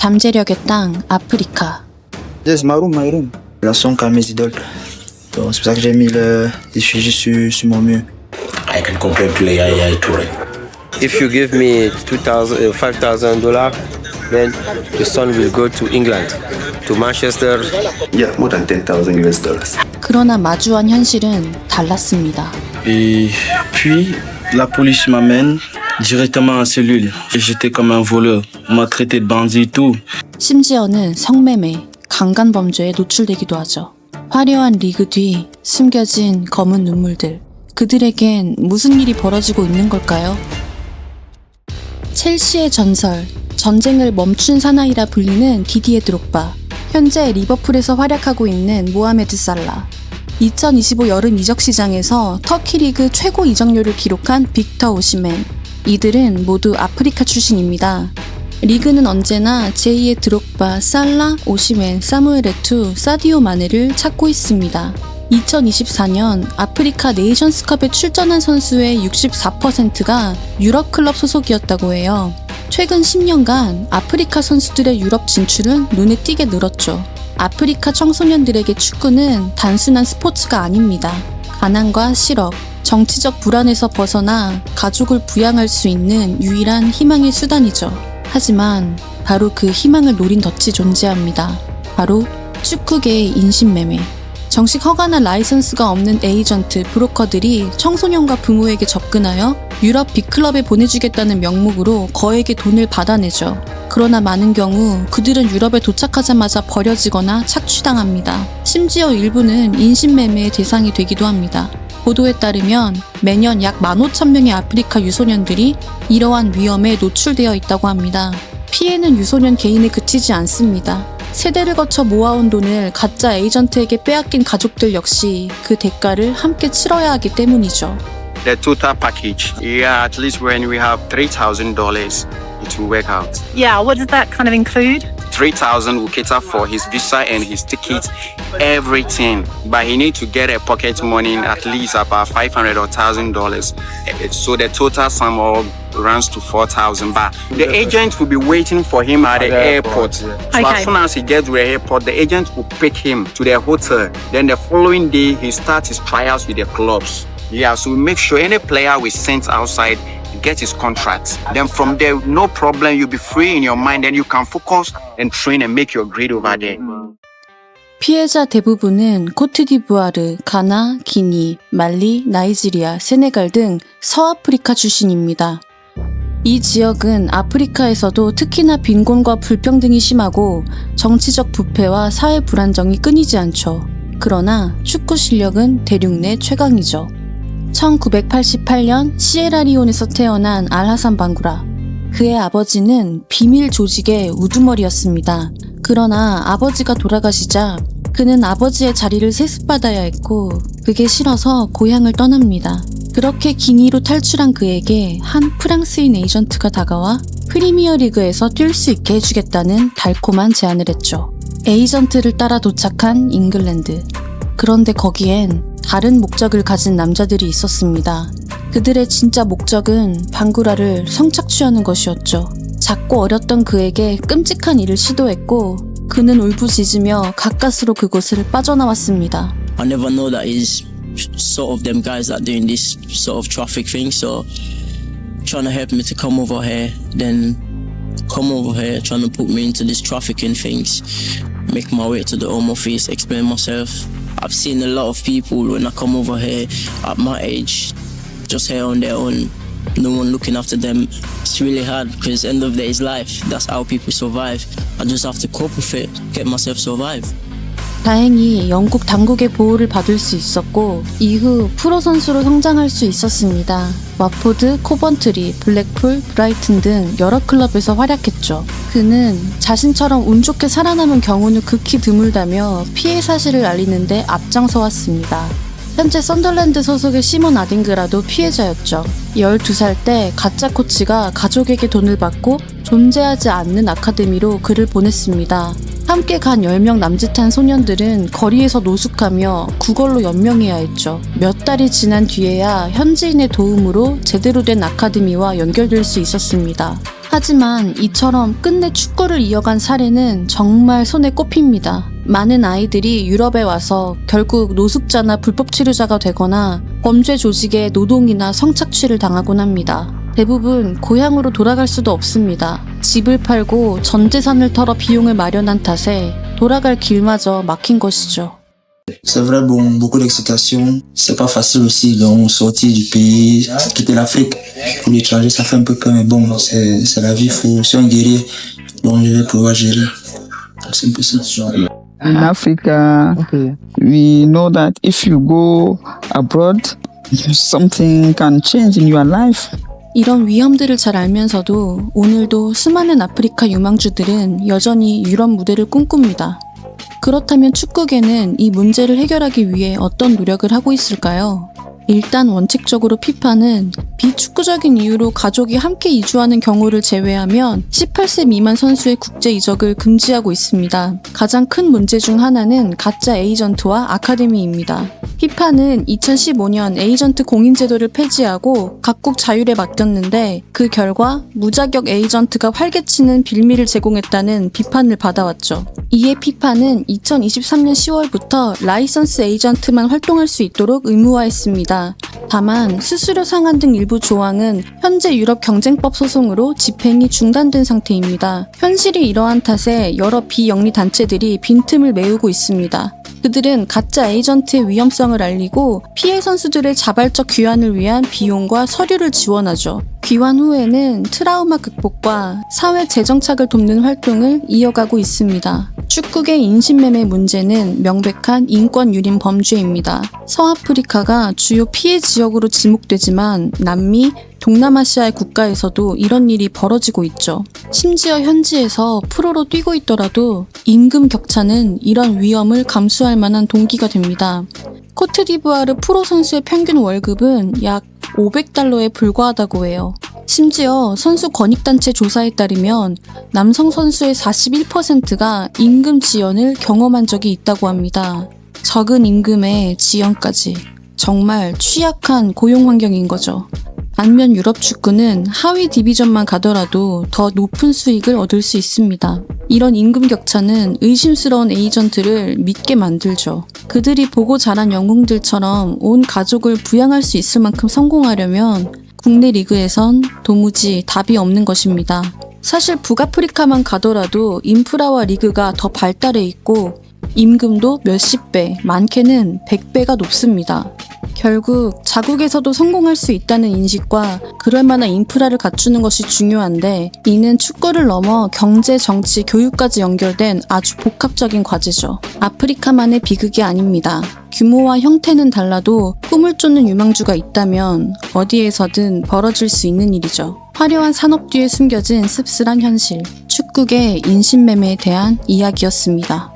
잠재력의 땅 아프리카. C'est ma room. La son comme mes idoles. Donc, c'est pour ça que j'ai mis les effigies sur mon mur. I can compare play Yaya Touré. If you give me $5,000, then the son will go to England, to Manchester. Yeah, more than $10,000. 그러나 마주한 현실은 달랐습니다. Et puis, la police m'amène directement en cellule. Et j'étais comme un voleur. On m'a traité de bandit et tout. 심지어는 성매매, 강간범죄에 노출되기도 하죠. 화려한 리그 뒤 숨겨진 검은 눈물들. 그들에겐 무슨 일이 벌어지고 있는 걸까요? 첼시의 전설, 전쟁을 멈춘 사나이라 불리는 디디에 드록바. 현재 리버풀에서 활약하고 있는 모하메드 살라. 2025 여름 이적 시장에서 터키 리그 최고 이적료를 기록한 빅터 오시멘. 이들은 모두 아프리카 출신입니다. 리그는 언제나 제2의 드록바, 살라, 오시멘, 사무엘 에투, 사디오 마네를 찾고 있습니다. 2024년 아프리카 네이션스컵에 출전한 선수의 64%가 유럽 클럽 소속이었다고 해요. 최근 10년간 아프리카 선수들의 유럽 진출은 눈에 띄게 늘었죠. 아프리카 청소년들에게 축구는 단순한 스포츠가 아닙니다. 가난과 실업, 정치적 불안에서 벗어나 가족을 부양할 수 있는 유일한 희망의 수단이죠. 하지만 바로 그 희망을 노린 덫이 존재합니다. 바로 축구계의 인신매매. 정식 허가나 라이선스가 없는 에이전트, 브로커들이 청소년과 부모에게 접근하여 유럽 빅클럽에 보내주겠다는 명목으로 거액의 돈을 받아내죠. 그러나 많은 경우 그들은 유럽에 도착하자마자 버려지거나 착취당합니다. 심지어 일부는 인신매매의 대상이 되기도 합니다. 보도에 따르면 매년 약 15,000명의 아프리카 유소년들이 이러한 위험에 노출되어 있다고 합니다. 피해는 유소년 개인에 그치지 않습니다. 세대를 거쳐 모아온 돈을 가짜 에이전트에게 빼앗긴 가족들 역시 그 대가를 함께 치러야 하기 때문이죠. The total package, yeah, at least when we have $3,000, it will work out. Yeah, what does that kind of include? 3,000 will cater for his visa and his ticket, everything. But he need to get a pocket money at least about $500 or $1,000. So the total sum all runs to 4,000. But the agent will be waiting for him at the airport. So as soon as he gets to the airport, the agent will pick him to the hotel. Then the following day, he starts his trials with the clubs. Yeah, so we make sure any player we sent outside get his contract. Then from there, no problem, you'll be free in your mind and you can focus and train and make your grade over there. 피해자 대부분은 코트디부아르, 가나, 기니, 말리, 나이지리아, 세네갈 등 서아프리카 출신입니다. 이 지역은 아프리카에서도 특히나 빈곤과 불평등이 심하고 정치적 부패와 사회 불안정이 끊이지 않죠. 그러나 축구 실력은 대륙 내 최강이죠. 1988년 시에라리온에서 태어난 알하산 방구라. 그의 아버지는 비밀 조직의 우두머리였습니다. 그러나 아버지가 돌아가시자 그는 아버지의 자리를 세습받아야 했고 그게 싫어서 고향을 떠납니다. 그렇게 기니로 탈출한 그에게 한 프랑스인 에이전트가 다가와 프리미어 리그에서 뛸 수 있게 해주겠다는 달콤한 제안을 했죠. 에이전트를 따라 도착한 잉글랜드. 그런데 거기엔 다른 목적을 가진 남자들이 있었습니다. 그들의 진짜 목적은 방구라를 성착취하는 것이었죠. 작고 어렸던 그에게 끔찍한 일을 시도했고 그는 울부짖으며 가까스로 그곳을 빠져나왔습니다. I never know that he's sort of them guys that doing this sort of traffic thing, so trying to help me to come over here, then come over here trying to put me into this trafficking things, make my way to the home office, explain myself. I've seen a lot of people when I come over here at my age, just here on their own, no one looking after them. It's really hard because end of the day is life. That's how people survive. I just have to cope with it, get myself survive. 다행히 영국 당국의 보호를 받을 수 있었고 이후 프로 선수로 성장할 수 있었습니다. 와포드, 코번트리, 블랙풀, 브라이튼 등 여러 클럽에서 활약했죠. 그는 자신처럼 운 좋게 살아남은 경우는 극히 드물다며 피해 사실을 알리는데 앞장서 왔습니다. 현재 썬더랜드 소속의 시몬 아딩그라도 피해자였죠. 12살 때 가짜 코치가 가족에게 돈을 받고 존재하지 않는 아카데미로 그를 보냈습니다. 함께 간 10명 남짓한 소년들은 거리에서 노숙하며 구걸로 연명해야 했죠. 몇 달이 지난 뒤에야 현지인의 도움으로 제대로 된 아카데미와 연결될 수 있었습니다. 하지만 이처럼 끝내 축구를 이어간 사례는 정말 손에 꼽힙니다. 많은 아이들이 유럽에 와서 결국 노숙자나 불법 치료자가 되거나 범죄 조직의 노동이나 성착취를 당하곤 합니다. 대부분 고향으로 돌아갈 수도 없습니다. 집을 팔고 전 재산을 털어 비용을 마련한 탓에 돌아갈 길마저 막힌 것이죠. C'est vrai, bon, beaucoup d'excitation. C'est pas facile aussi, donc sortir du pays, quitter l'Afrique pour l'étranger, ça fait un peu peur, mais bon, c'est la vie, je suis un guerrier, donc je vais pouvoir gérer. C'est un peu ça. In Africa, we know that if you go abroad, something can change in your life. 이런 위험들을 잘 알면서도 오늘도 수많은 아프리카 유망주들은 여전히 유럽 무대를 꿈꿉니다. 그렇다면 축구계는 이 문제를 해결하기 위해 어떤 노력을 하고 있을까요? 일단 원칙적으로 피파는 비축구적인 이유로 가족이 함께 이주하는 경우를 제외하면 18세 미만 선수의 국제 이적을 금지하고 있습니다. 가장 큰 문제 중 하나는 가짜 에이전트와 아카데미입니다. 피파는 2015년 에이전트 공인 제도를 폐지하고 각국 자율에 맡겼는데 그 결과 무자격 에이전트가 활개치는 빌미를 제공했다는 비판을 받아왔죠. 이에 피파는 2023년 10월부터 라이선스 에이전트만 활동할 수 있도록 의무화했습니다. 다만 수수료 상한 등 일부 조항은 현재 유럽 경쟁법 소송으로 집행이 중단된 상태입니다. 현실이 이러한 탓에 여러 비영리 단체들이 빈틈을 메우고 있습니다. 그들은 가짜 에이전트의 위험성을 알리고 피해 선수들의 자발적 귀환을 위한 비용과 서류를 지원하죠. 귀환 후에는 트라우마 극복과 사회 재정착을 돕는 활동을 이어가고 있습니다. 축구계 인신매매 문제는 명백한 인권 유린 범죄입니다. 서아프리카가 주요 피해 지역으로 지목되지만 남미, 동남아시아의 국가에서도 이런 일이 벌어지고 있죠. 심지어 현지에서 프로로 뛰고 있더라도 임금 격차는 이런 위험을 감수할 만한 동기가 됩니다. 코트디부아르 프로 선수의 평균 월급은 약 500달러에 불과하다고 해요. 심지어 선수 권익단체 조사에 따르면 남성 선수의 41%가 임금 지연을 경험한 적이 있다고 합니다. 적은 임금에 지연까지. 정말 취약한 고용 환경인 거죠. 반면 유럽 축구는 하위 디비전만 가더라도 더 높은 수익을 얻을 수 있습니다. 이런 임금 격차는 의심스러운 에이전트를 믿게 만들죠. 그들이 보고 자란 영웅들처럼 온 가족을 부양할 수 있을 만큼 성공하려면 국내 리그에선 도무지 답이 없는 것입니다. 사실 북아프리카만 가더라도 인프라와 리그가 더 발달해 있고 임금도 몇십 배, 많게는 100배가 높습니다. 결국 자국에서도 성공할 수 있다는 인식과 그럴 만한 인프라를 갖추는 것이 중요한데 이는 축구를 넘어 경제, 정치, 교육까지 연결된 아주 복합적인 과제죠. 아프리카만의 비극이 아닙니다. 규모와 형태는 달라도 꿈을 쫓는 유망주가 있다면 어디에서든 벌어질 수 있는 일이죠. 화려한 산업 뒤에 숨겨진 씁쓸한 현실. 축구계 인신매매에 대한 이야기였습니다.